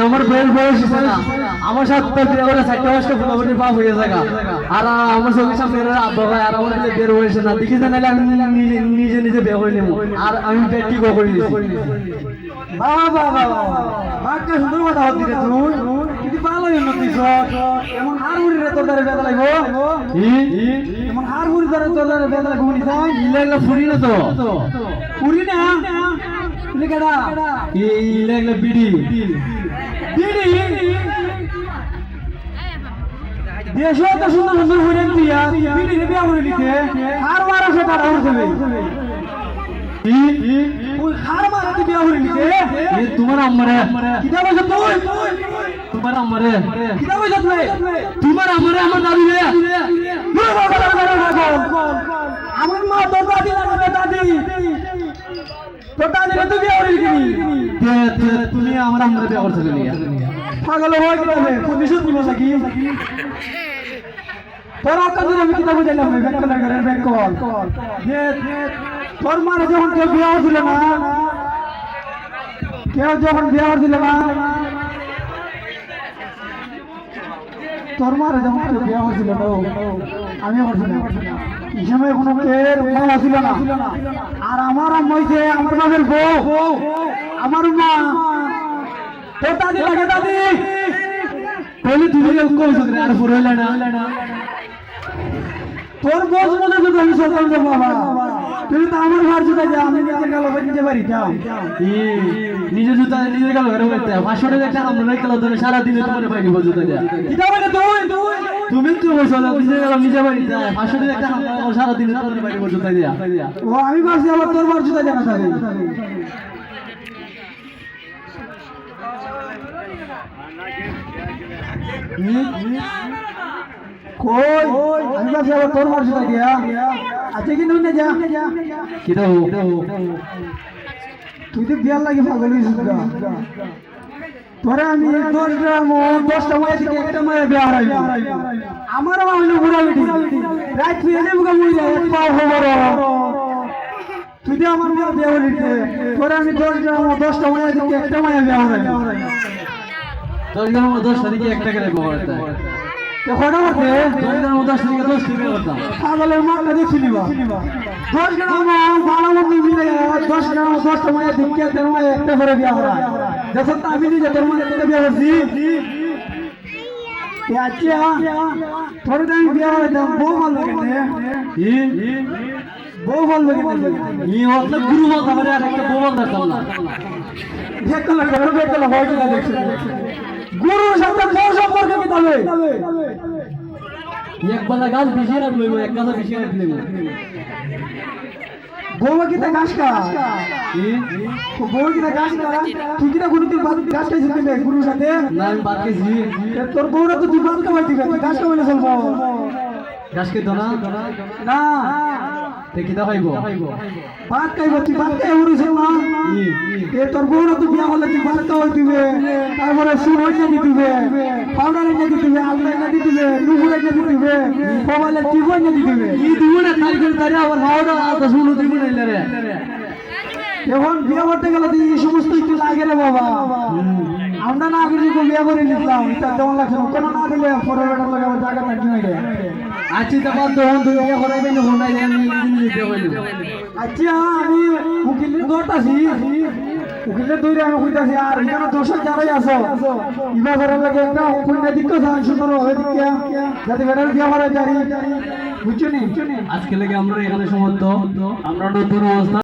আমার বয়স বয়স না আমার সাথে বিয়ে করে 4টা 5টা ফুলাফুলি বাপ হয়ে থাকা আর আমার চোখের সামনে আব্বা ভাই আর আমার বের হয়েছে না দেখি না নাহলে আমি নিজে নিজে বিয়ে করে নেবো আর আমি বেটি করে নিয়েছি বাবা বাবা বাচ্চা সুন্দর কথা হচ্ছে রে তুই কিন্তু ভালো উন্নতি এমন হার উড়ি রে তোর দ্বারা বেদা লাগবো এমন হার উড়ি দ্বারা তোর দ্বারা বেদা লাগবো নি তাই ইলেগলা ফুরি না তো পুরি না তুই কেডা ইলেগলা বিড়ি বিড়ি দেশে তো সুন্দর সুন্দর হইলেন দিয়া বিড়ি রে বিয়া করে নিতে আর 1200 টাকা উঠবে হার মারা তুই বিয়া করে নিতে তোমার আম্মারে কিটা বলছ তুই তোমার আম্মারে কিটা বলছ তুই তোমার আম্মারে আমার দাদি রে আমার মা তোর দাদি লাগবে দাদি তোর দাদি তুই বিয়া করে নিবি তুমি আমার আম্মারে বিয়ে করতে গেলি পাগল হয়ে গেলে প্রতিশোধ নিব নাকি তোর আকাশ আমি কিতা বুঝাইলাম ব্যাংক লাগারে ব্যাংক কল যে তোর মারে যখন কেউ বিয়া দিল না কেউ যখন বিয়া দিল না তোর মারে যখন কেউ বিয়া দিল না আমি করছিলাম এই সময় কোনো কের মা ছিল না আর আমার আম্মা হইছে আমার বাবার বউ আমার মা তোর দাদি লাগে দাদি তাহলে তুমি কইছো আর পুরো হইলা না তোর বস মনে তো আমি সরকার দেব বাবা তুই তো আমার ঘর জুতা যা আমি নিজে গেল নিজে বাড়ি যাও নিজে জুতা নিজে গেল ঘরে বইতে 500 টাকা টাকা আমরা গেল ধরে সারা দিন তোমার পাইনি জুতা যা কিটা বলে তুই তুমি তো বসো নিজে গেল নিজে বাড়ি যা 500 টাকা টাকা আমরা সারা দিন তোমার পাইনি জুতা যা ও আমি ভাবছি আবার তোর ঘর জুতা জানা থাকে কই আমি ভাবছি আবার তোর ঘর জুতা দিয়া আচ্ছা কিন্তু না যা কিটা তুই তো বিয়ার লাগে পাগল হইছিস তোরে আমি 10টা মায়ের থেকে একটা মায়ের বিয়া হারাইলাম আমার মা হইলো বুড়া বেটি রাত তুই এনে বুকা মুই যায় এক পাও খবর তুই তো আমার মেয়ে বিয়া বলিতে তোরে আমি 10টা মায়ের থেকে একটা মায়ের বিয়া হারাইলাম তোর গ্রাম 10 তারিখে একটা করে বলতে তো কটা করতে তোর গ্রাম 10 তারিখে 10 টাকা করতাম পাগলের মাটা দেখছিলি বা 10 গ্রাম ভালো মন্দ মিলে 10 গ্রাম 10টা মায়ের থেকে তের মায়ের একটা করে বিয়া হারাই দেখো তো আমি নিজে তোর মায়ের থেকে বিয়া করছি আচ্ছা তোরে তো আমি বিয়া হারাইতাম বউ ভালো লাগে বউ ভালো লাগে হচ্ছে গুরু বলতে পারে আর একটা বউ বলতে না দেখতে লাগে দেখছে গুরুর সাথে বউ সম্পর্কে কি তবে এক বেলা গাছ বেশি রাখলো এক গাছা বেশি রাখলে বউ কিতা ঘাস খা বউ কিতা ঘাস খা তুই কিতা গুরুদের ঘাস খাইছিস তুমি গুরুর সাথে না আমি বাদ গেছি তোর বউরা তো তুই বাদ খাওয়াই দিবে তুই ঘাস খাওয়াইলে চলবো গাছ খেতো না না কিতা খাইব ভাত খাইব তুই ভাত খাই উড়িস না তোর বউরা তো বিয়া হলে তুই ভাত খাওয়াই দিবে তারপরে সুর হইতে দিবে পাউডার এনে দিবে আলু এনে দিবে নুপুর এনে দিবে মোবাইলে টিভি এনে দিবে কি দিব না তাই করে তারে আবার পাউডার আর তো শুনো দিব না রে এখন বিয়ে করতে গেলে তো এই সমস্ত একটু লাগে রে বাবা আমরা না আগে যদি বিয়ে করে নিতাম এটা কেমন লাগছে না কোনো না দিলে পরের বেটার লাগে আমার জায়গা থাকি না রে আচ্ছা তা বাদ দাও তুই বিয়ে করাইবে না হোনাই আমি নিজে বিয়ে কইলি আচ্ছা আমি উকিলের দৌড়তাছি উকিলের দৌড়ে আমি কইতাছি আর এখানে দোষক যারাই আছো ইবা করার লাগে একটা কন্যা দিকে সুন্দর হয়ে দিকে যাতে বেটার বিয়ে করা জারি বুঝছো নি আজকে লাগে আমরা এখানে সমাপ্ত আমরা নতুন অবস্থা